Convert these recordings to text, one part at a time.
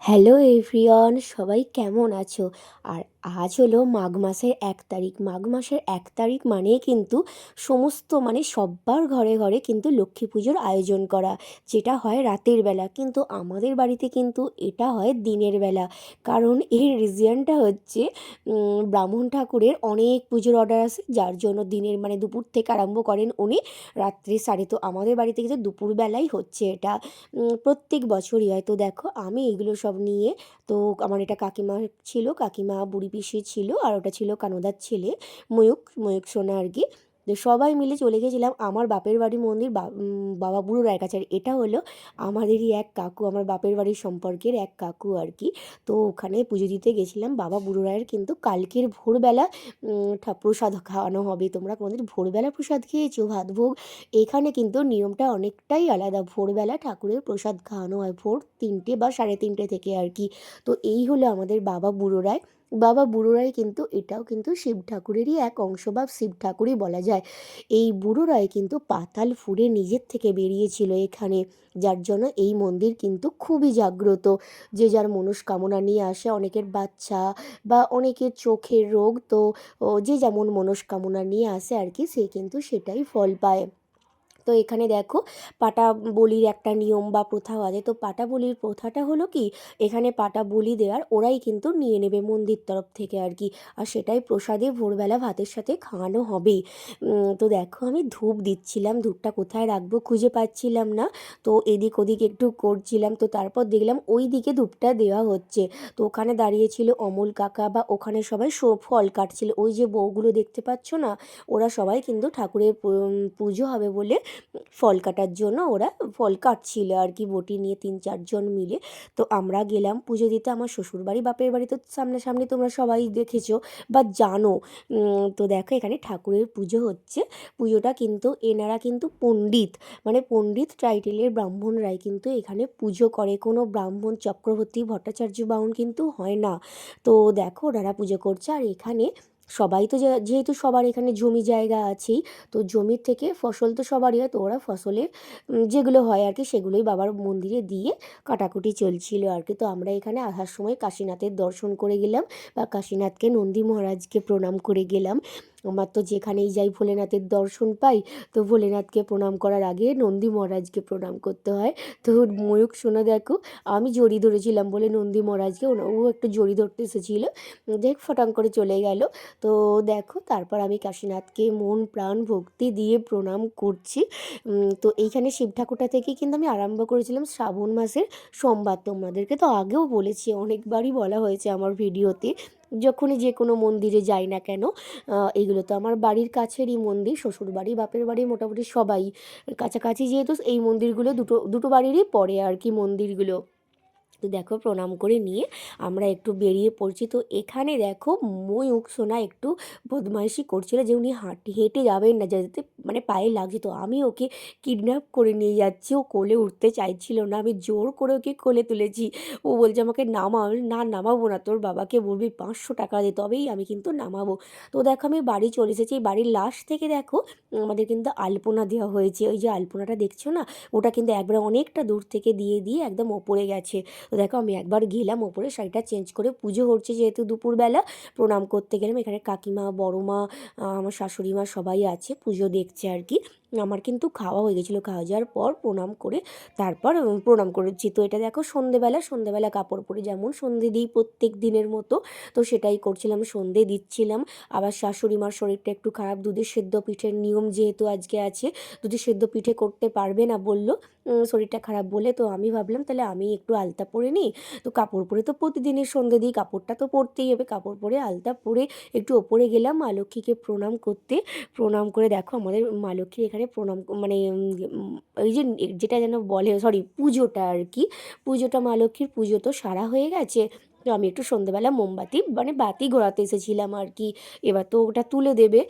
Hello everyone, সবাই কেমন আছো? আর আজ হলো মাঘ মাসের 1 তারিখ। মাঘ মাসের 1 তারিখ মানেই কিন্তু সমস্ত সব্বার ঘরে ঘরে কিন্তু লক্ষ্মী পুজোর আয়োজন করা, যেটা হয় রাতের বেলা, কিন্তু আমাদের বাড়িতে কিন্তু এটা হয় দিনের বেলা। কারণ এর রিজনটা হচ্ছে ব্রাহ্মণ ঠাকুরের অনেক পুজোর অর্ডার আসে, যার জন্য দিনের দুপুর থেকে আরম্ভ করেন উনি রাত্রি সাড়ে। তো আমাদের বাড়িতে কিন্তু দুপুরবেলাই হচ্ছে এটা, প্রত্যেক বছরই হয়। তো দেখো আমি এগুলো সব নিয়ে, তো আমার এটা কাকিমা ছিল, কাকিমা বুড়ি পিসি ছিল, আর ওটা ছিল কানুদার ছেলে ময়ূক, ময়ূক সোনা আর কি। তো সবাই মিলে চলে গেছিলাম আমার বাপের বাড়ি মন্দির বাবা বুড়ো রায়ের কাছে। আর এটা হলো আমাদেরই এক কাকু, আমার বাপের বাড়ির সম্পর্কের এক কাকু আর কি। তো ওখানে পুজো দিতে গেছিলাম বাবা বুড়ো রায়ের। কিন্তু কালকের ভোরবেলা প্রসাদ খাওয়ানো হবে। তোমরা কোনোদিন ভোরবেলা প্রসাদ খেয়েছো ভাত ভোগ? এখানে কিন্তু নিয়মটা অনেকটাই আলাদা। ভোরবেলা ঠাকুরের প্রসাদ খাওয়ানো হয় ভোর 3টে বা 3:30 থেকে আর কি। তো এই হলো আমাদের বাবা বুড়ো রায়। বাবা বুড়ো রায় কিন্তু এটাও কিন্তু শিব ঠাকুরেরই এক অংশ, বা শিব ঠাকুরই বলা যায়। এই বুড়ো রায় কিন্তু পাতাল ফুঁড়ে নিজের থেকে বেরিয়েছিল এখানে, যার জন্য এই মন্দির কিন্তু খুবই জাগ্রত। যে যার মনস্কামনা নিয়ে আসে, অনেকের বাচ্চা বা অনেকের চোখের রোগ, তো যে যেমন মনস্কামনা নিয়ে আসে আর কি, সে কিন্তু সেটাই ফল পায়। তো এখানে দেখো পাটা বলির একটা নিয়ম বা প্রথাও আছে। তো পাটা বলির প্রথাটা হলো কি, এখানে পাটা বলি দেওয়ার ওরাই কিন্তু নিয়ে নেবে মন্দির তরফ থেকে আর কি। আর সেটাই প্রসাদে ভোরবেলা ভাতের সাথে খাওয়ানো হবেই। তো দেখো আমি ধূপ দিচ্ছিলাম, ধূপটা কোথায় রাখবো খুঁজে পাচ্ছিলাম না। তো এদিক ওদিক একটু করছিলাম, তো তারপর দেখলাম ওই দিকে ধূপটা দেওয়া হচ্ছে। তো ওখানে দাঁড়িয়েছিল অমল কাকা, বা ওখানে সবাই ফল কাটছিল। ওই যে বউগুলো দেখতে পাচ্ছ না, ওরা সবাই কিন্তু ঠাকুরের পুজো হবে বলে ফল কাটার জন্য ওরা ফল কাটছিল আর কি, বটি নিয়ে 3-4 জন মিলে। তো আমরা গেলাম পুজো দিতে। আমার শ্বশুরবাড়ি বাপের বাড়ি তো সামনাসামনি, তোমরা সবাই দেখেছো বা জানো। তো দেখো এখানে ঠাকুরের পুজো হচ্ছে। পুজোটা কিন্তু এনারা কিন্তু পণ্ডিত, পণ্ডিত টাইটেলের ব্রাহ্মণরাই কিন্তু এখানে পুজো করে, কোনো ব্রাহ্মণ চক্রবর্তী ভট্টাচার্য বাউন কিন্তু হয় না। তো দেখো ওনারা পুজো করছে। আর এখানে সবাই তো যেহেতু সবার এখানে জমি জায়গা আছেই, তো জমির থেকে ফসল তো সবারই হয়, তো ওরা ফসলের যেগুলো হয় আর কি সেগুলোই বাবার মন্দিরে দিয়ে কাটাকুটি চলছিল আর কি। তো আমরা এখানে আসার সময় কাশীনাথের দর্শন করে গেলাম, বা কাশীনাথকে নন্দী মহারাজকে প্রণাম করে গেলাম। আমার তো যেখানেই যাই ভোলেনাথের দর্শন পাই, তো ভোলেনাথকে প্রণাম করার আগে নন্দী মহারাজকে প্রণাম করতে হয়। তো ময়ূক শোনা দেখো, আমি জড়ি ধরেছিলাম বলে নন্দী মহারাজকে, ও একটু জড়ি ধরতে এসেছিলো, দেখ ফটাং করে চলে গেল। তো দেখো তারপর আমি কাশীনাথকে মন প্রাণ ভক্তি দিয়ে প্রণাম করছি। তো এইখানে শিব ঠাকুরটা থেকেই কিন্তু আমি আরম্ভ করেছিলাম শ্রাবণ মাসের সোমবার। তোমাদেরকে তো আগেও বলেছি, অনেকবারই বলা হয়েছে আমার ভিডিওতে, যখনই যে কোনো মন্দিরে যাই না কেন। এগুলো তো আমার বাড়ির কাছেরই মন্দির, শ্বশুর বাড়ি বাপের বাড়ি মোটামুটি সবাই কাছাকাছি, যেহেতু এই মন্দিরগুলো দুটো দুটো বাড়িরই পড়ে আর কি মন্দিরগুলো। তো দেখো প্রণাম করে নিয়ে আমরা একটু বেরিয়ে পড়ছি। তো এখানে দেখো ময়ূক সোনা একটু বদমাইশি করছিল, যে উনি হেঁটে যাবেন না, যাতে পায়ে লাগছে। তো আমি ওকে কিডন্যাপ করে নিয়ে যাচ্ছি, ও কোলে উঠতে চাইছিল না, আমি জোর করে ওকে কোলে তুলেছি। ও বলছে আমাকে নামাও। না নামাবো না, তোর বাবাকে বলবি 500 টাকা দে, তবেই আমি কিন্তু নামাবো। তো দেখো আমি বাড়ি চলে এসেছি। বাড়ির লাস্ট থেকে দেখো আমাদের কিন্তু আলপনা দেওয়া হয়েছে। ওই যে আলপনাটা দেখছো না, ওটা কিন্তু একবারে অনেকটা দূর থেকে দিয়ে দিয়ে একদম ওপরে গেছে। তো দেখো আমি একবার গেলাম ওপরে, শাড়িটা চেঞ্জ করে, পুজো হচ্ছে যেহেতু দুপুরবেলা, প্রণাম করতে গেলাম। এখানে কাকিমা, বড় মা, আমার শাশুড়ি মা সবাই আছে, পুজো দেখছে আর কি। আমার কিন্তু খাওয়া হয়ে গেছিলো, খাওয়া যাওয়ার পর প্রণাম করে তারপর প্রণাম করেছি। তো এটা দেখো সন্ধেবেলা কাপড় পরে যেমন সন্ধে দিই প্রত্যেক দিনের মতো, তো সেটাই করছিলাম, সন্ধে দিচ্ছিলাম। আবার শাশুড়ি মার শরীরটা একটু খারাপ, দুধের সেদ্ধ পিঠের নিয়ম যেহেতু আজকে আছে, দুধের সেদ্ধ পিঠে করতে পারবে না বললো, শরীরটা খারাপ বলে। তো আমি ভাবলাম তাহলে আমি একটু আলতা পরে নিই। তো কাপড় পরে তো প্রতিদিনের সন্ধে দিই, কাপড়টা তো পরতেই হবে, কাপড় পরে আলতা পরে একটু ওপরে গেলাম মা লক্ষ্মীকে প্রণাম করতে। প্রণাম করে দেখো আমাদের মা লক্ষ্মীর এখানে প্রণাম ওই যে যেটা যেন বলে, সরি পুজোটা আর কি, পুজোটা মা লক্ষ্মীর পুজো তো সারা হয়ে গেছে। তো আমি একটু সন্ধেবেলা মোমবাতি মানে বাতি ঘোরাতে এসেছিলাম আর কি। এবার তো ওটা তুলে দেবে।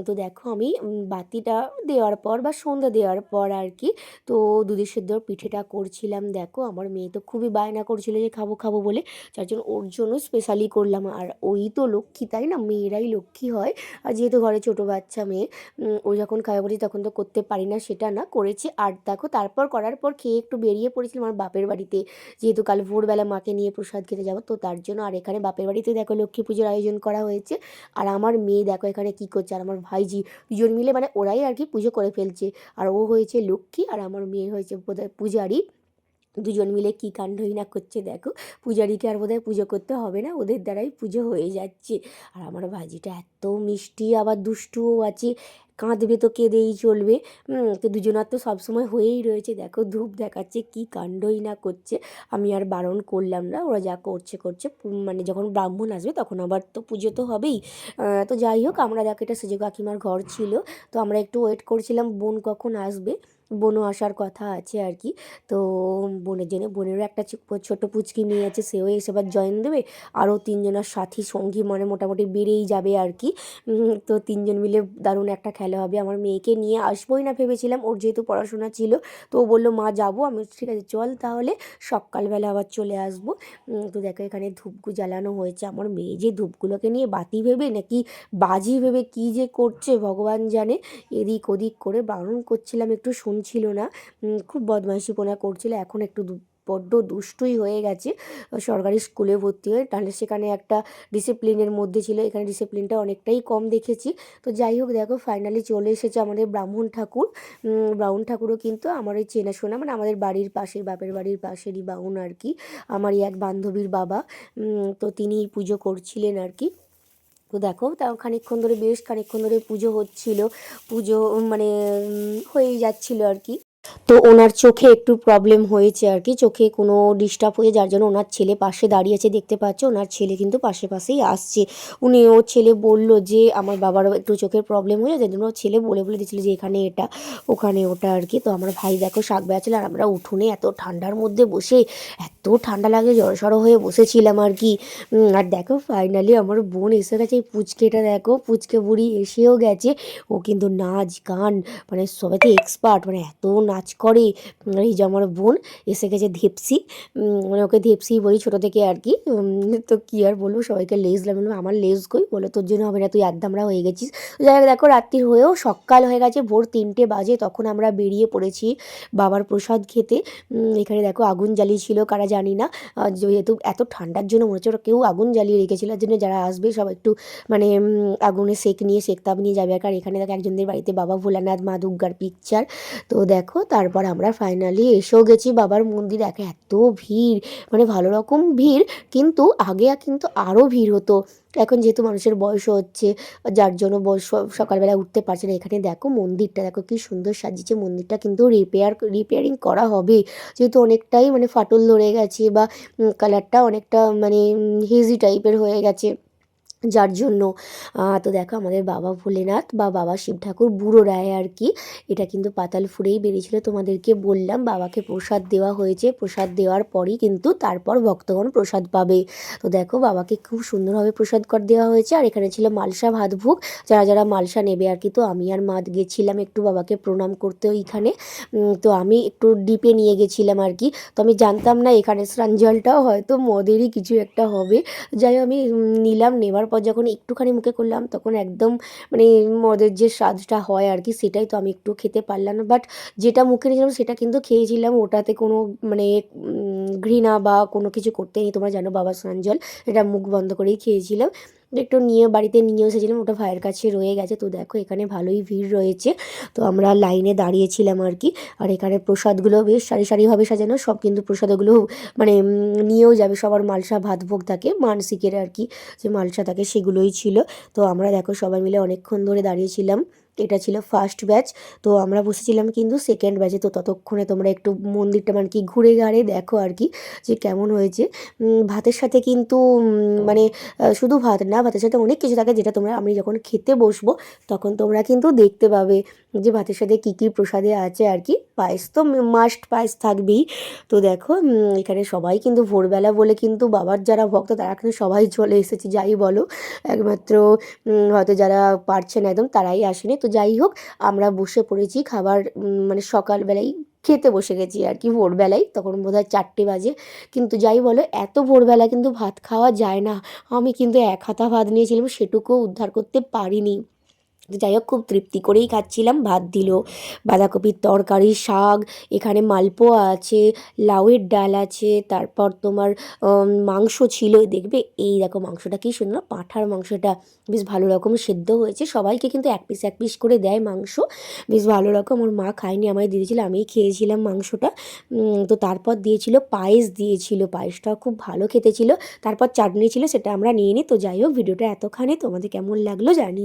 তো দেখো আমি বাতিটা দেওয়ার পর বা সন্ধ্যা দেওয়ার পর আর কি, তো দুধের সেদ্ধর পিঠেটা করছিলাম। দেখো আমার মেয়ে তো খুবই বায়না করছিল যে খাবো খাবো বলে, যার জন্য ওর জন্য স্পেশালি করলাম। আর ওই তো লক্ষ্মী, তাই না, মেয়েরাই লক্ষ্মী হয়। আর যেহেতু ঘরে ছোটো বাচ্চা মেয়ে, ও যখন খাবে বলি তখন তো করতে পারি না, সেটা না করেছি। আর দেখো তারপর করার পর খেয়ে একটু বেরিয়ে পড়েছিলাম আমার বাপের বাড়িতে, যেহেতু কাল ভোরবেলা মাকে নিয়ে প্রসাদ খেতে যাবো, তো তার জন্য। আর এখানে বাপের বাড়িতে দেখো লক্ষ্মী পুজোর আয়োজন করা হয়েছে। আর আমার মেয়ে দেখো এখানে কি করছে, আর আমার ভাইজি, দুজন মিলে মানে ওরাই আর কি পুজো করে ফেলছে। আর ও হয়েছে লক্ষ্মী আর আমার মেয়ে হয়েছে বোধহয় পূজারি। দুজন মিলে কী কাণ্ডই না করছে দেখো। পূজারীকে আর বোধহয় পুজো করতে হবে না, ওদের দ্বারাই পুজো হয়ে যাচ্ছে। আর আমার ভাজিটা এত মিষ্টি, আবার দুষ্টুও আছে, কাঁদবে তো কেঁদেই চলবে। তো দুজনার তো সবসময় হয়েই রয়েছে। দেখো ধূপ দেখাচ্ছে, কী কাণ্ডই না করছে। আমি আর বারণ করলাম না, ওরা যা করছে করছে। মানে যখন ব্রাহ্মণ আসবে তখন আবার তো পুজো তো হবেই। তো যাই হোক, আমরা দেখো এটা সেজো কাকিমার ঘর ছিল, তো আমরা একটু ওয়েট করছিলাম বোন কখন আসবে। বোনও আসার কথা আছে আর কি। তো বোনের জন্য, বোনেরও একটা ছোটো পুচকি মেয়ে আছে, সেও এসে আবার জয়েন দেবে। আরও তিনজনের সাথী সঙ্গী মানে মোটামুটি বেড়েই যাবে আর কি। তো তিনজন মিলে দারুণ একটা খেলা হবে। আমার মেয়েকে নিয়ে আসবোই না ভেবেছিলাম, ওর যেহেতু পড়াশোনা ছিল, তো ও বললো মা যাবো। আমি ঠিক আছে চল তাহলে, সকালবেলা আবার চলে আসবো। তো দেখো এখানে ধূপগুলো জ্বালানো হয়েছে। আমার মেয়ে যে ধূপগুলোকে নিয়ে বাতি ভেবে নাকি বাজি ভেবে কী যে করছে ভগবান জানে। এদিক ওদিক করে বারণ করছিলাম, একটু শুনছিল না। খুব বদমাইশিপনা করছিল। এখন একটু বড্ড দুষ্টুই হয়ে গেছে। সরকারি স্কুলে ভর্তি হয়ে, তাহলে সেখানে একটা ডিসিপ্লিনের মধ্যে ছিল, এখানে ডিসিপ্লিনটা অনেকটাই কম দেখেছি। তো যাই হোক দেখো ফাইনালি চলে এসেছে আমাদের ব্রাহ্মণ ঠাকুর। ব্রাহ্মণ ঠাকুরও কিন্তু আমার ওই চেনাশোনা, মানে আমাদের বাড়ির পাশে, বাপের বাড়ির পাশেরই ব্রাহ্মণ আর কি, আমারই এক বান্ধবীর বাবা। তো তিনি পুজো করছিলেন আর কি। তো দেখো তাও খানিকক্ষণ ধরে, বেশ খানিকক্ষণ ধরে পুজো হচ্ছিল। পুজো মানে হয়েই যাচ্ছিল আর কি। তো ওনার চোখে একটু প্রবলেম হয়েছে আর কি, চোখে কোনো ডিস্টার্ব হয়ে, যার জন্য ওনার ছেলে পাশে দাঁড়িয়েছে দেখতে পাচ্ছ। ওনার ছেলে কিন্তু পাশে পাশেই আসছে। ওর ছেলে বলল যে আমার বাবারও একটু চোখের প্রবলেম হয়ে যায়, ওর ছেলে বলে বলে দিচ্ছিল যে এখানে এটা ওখানে ওটা আর কি। তো আমার ভাই দেখো শাক বেড়াচ্ছিল, আর আমরা উঠোনে এত ঠান্ডার মধ্যে বসে, এত ঠান্ডা লাগে জড়সড় হয়ে বসেছিলাম আর কি। আর দেখো ফাইনালি আমার বোন এসে গেছে। এই পুচকেটা দেখো, পুচকে বুড়ি এসেও গেছে। ও কিন্তু নাচ গান মানে সবাইতে এক্সপার্ট, মানে এত নাচ করে। এই যে আমার বোন এসে গেছে ধেপসি, মানে ওকে ধেপসি বলি ছোটো থেকে আর কি। তো কী আর বলবো, সবাইকে লেজ লাগলো, আমার লেজ কই, বলে তোর জন্য হবে না, তুই একদমরা হয়ে গেছিস। যাই হোক দেখো রাত্রির হয়েও সকাল হয়ে গেছে, ভোর 3টে বাজে, তখন আমরা বেরিয়ে পড়েছি বাবার প্রসাদ খেতে। এখানে দেখো আগুন জ্বালিয়েছিল কারা জানি না, যেহেতু এত ঠান্ডার জন্য মনে হচ্ছে ওরা কেউ আগুন জ্বালিয়ে রেখেছিল, যার জন্য যারা আসবে সব একটু মানে আগুনে সেক নিয়ে সেকতাপ নিয়ে যাবে। আর এখানে দেখো একজনদের বাড়িতে বাবা ভোলানাথ মা দুর্গার পিকচার। তো দেখো তারপর আমরা ফাইনালি এসেও গেছি বাবার মন্দির। দেখো এত ভিড়, মানে ভালো রকম ভিড়, কিন্তু আগে কিন্তু আরও ভিড় হতো। এখন যেহেতু মানুষের বয়স হচ্ছে, যার জন্য সকালবেলা উঠতে পারছে না। এখানে দেখো মন্দিরটা দেখো কি সুন্দর সাজিয়েছে, মন্দিরটা কিন্তু রিপেয়ারিং করা হবে, যেহেতু অনেকটাই মানে ফাটল ধরে গেছে বা কালারটা অনেকটা মানে হেজি টাইপের হয়ে গেছে, যার জন্য। তো দেখো আমাদের বাবা ভোলেনাথ বা বাবা শিব ঠাকুর বুড়ো রায় আর কি, এটা কিন্তু পাতালপুরেই বেরিয়েছিল, তোমাদেরকে বললাম। বাবাকে প্রসাদ দেওয়া হয়েছে, প্রসাদ দেওয়ার পরই কিন্তু তারপর ভক্তগণ প্রসাদ পাবে। তো দেখো বাবাকে খুব সুন্দরভাবে প্রসাদ কর দেওয়া হয়েছে। আর এখানে ছিল মালসা ভাত ভোগ, যারা যারা মালসা নেবে আর কি। তো আমি আর মা গেছিলাম একটু বাবাকে প্রণাম করতে ওইখানে। তো আমি একটু ডিপে নিয়ে গেছিলাম আর কি। তো আমি জানতাম না এখানে স্নান জলটাও হয়তো মদেরই কিছু একটা হবে। যাই হোক আমি নিলাম, নেওয়ার পর যখন একটুখানি মুখে করলাম তখন একদম মানে মদের যে স্বাদটা হয় আর কি, সেটাই। তো আমি একটু খেতে পারলাম না, বাট যেটা মুখে নিয়েছিলাম সেটা কিন্তু খেয়েছিলাম। ওটাতে কোনো মানে ঘৃণা বা কোনো কিছু করতে নেই, তোমরা জানো বাবা স্নান জল, এটা মুখ বন্ধ করেই খেয়েছিলাম। একটু নিয়ে বাড়িতে নিয়েও এসেছিলাম, ওটা ভাইয়ের কাছে রয়ে গেছে। তো দেখো এখানে ভালোই ভিড় রয়েছে, তো আমরা লাইনে দাঁড়িয়েছিলাম আর কি। আর এখানে প্রসাদগুলো বেশ সারি সারিভাবে সাজানো, সব কিন্তু প্রসাদগুলো মানে নিয়েও যাবে। সবার মালসা ভাত ভোগ থাকে মানসিকের আর কি, যে মালসা থাকে সেগুলোই ছিল। তো আমরা দেখো সবাই মিলে অনেকক্ষণ ধরে দাঁড়িয়েছিলাম। এটা ছিল ফার্স্ট ব্যাচ। তো আমরা বসেছিলাম কিন্তু সেকেন্ড ব্যাচে। তো ততক্ষণে তোমরা একটু মন্দিরটা মানে কি ঘুরে ঘাড়ে দেখো আর কি যে কেমন হয়েছে। ভাতের সাথে কিন্তু মানে শুধু ভাত না, ভাতের সাথে অনেক কিছু থাকে যেটা তোমরা আমি যখন খেতে বসবো তখন তোমরা কিন্তু দেখতে পাবে যে ভাতের সাথে কী কী প্রসাদে আছে আর কি। পায়েস তো মাস্ট, পায়েস থাকবেই। তো দেখো এখানে সবাই কিন্তু ভোরবেলা বলে কিন্তু বাবার যারা ভক্ত তারা কিন্তু সবাই চলে এসেছে যাই বলো। একমাত্র হয়তো যারা পারছে না একদম তারাই আসেনি। তো যাই হোক, আমরা বসে পড়েছি খাবার মানে সকালবেলাই খেতে বসে গেছি আর কি ভোরবেলায়, তখন বোধহয় 4টে বাজে। কিন্তু যাই বলো এত ভোরবেলা কিন্তু ভাত খাওয়া যায় না। আমি কিন্তু এক হাতা ভাত নিয়েছিলাম, সেটুকুও উদ্ধার করতে পারিনি। যাই হোক খুব তৃপ্তি করেই খাচ্ছিলাম। ভাত দিল, বাঁধাকপির তরকারি, শাক, এখানে মালপোয়া আছে, লাউয়ের ডাল আছে, তারপর তোমার মাংস ছিল। দেখবে এই দেখো মাংসটা কি সুন্দর, পাঁঠার মাংসটা বেশ ভালো রকম সেদ্ধ হয়েছে। সবাইকে কিন্তু এক পিস এক পিস করে দেয় মাংস, বেশ ভালো রকম। ওর মা খায়নি, আমায় দিয়েছিল, আমিই খেয়েছিলাম মাংসটা। তো তারপর দিয়েছিল পায়েস, দিয়েছিল পায়েসটাও খুব ভালো খেতে ছিল। তারপর চাটনি ছিল, সেটা আমরা নিয়ে নিই। তো যাই হোক ভিডিওটা এতখানি, তোমাদের কেমন লাগলো জানি।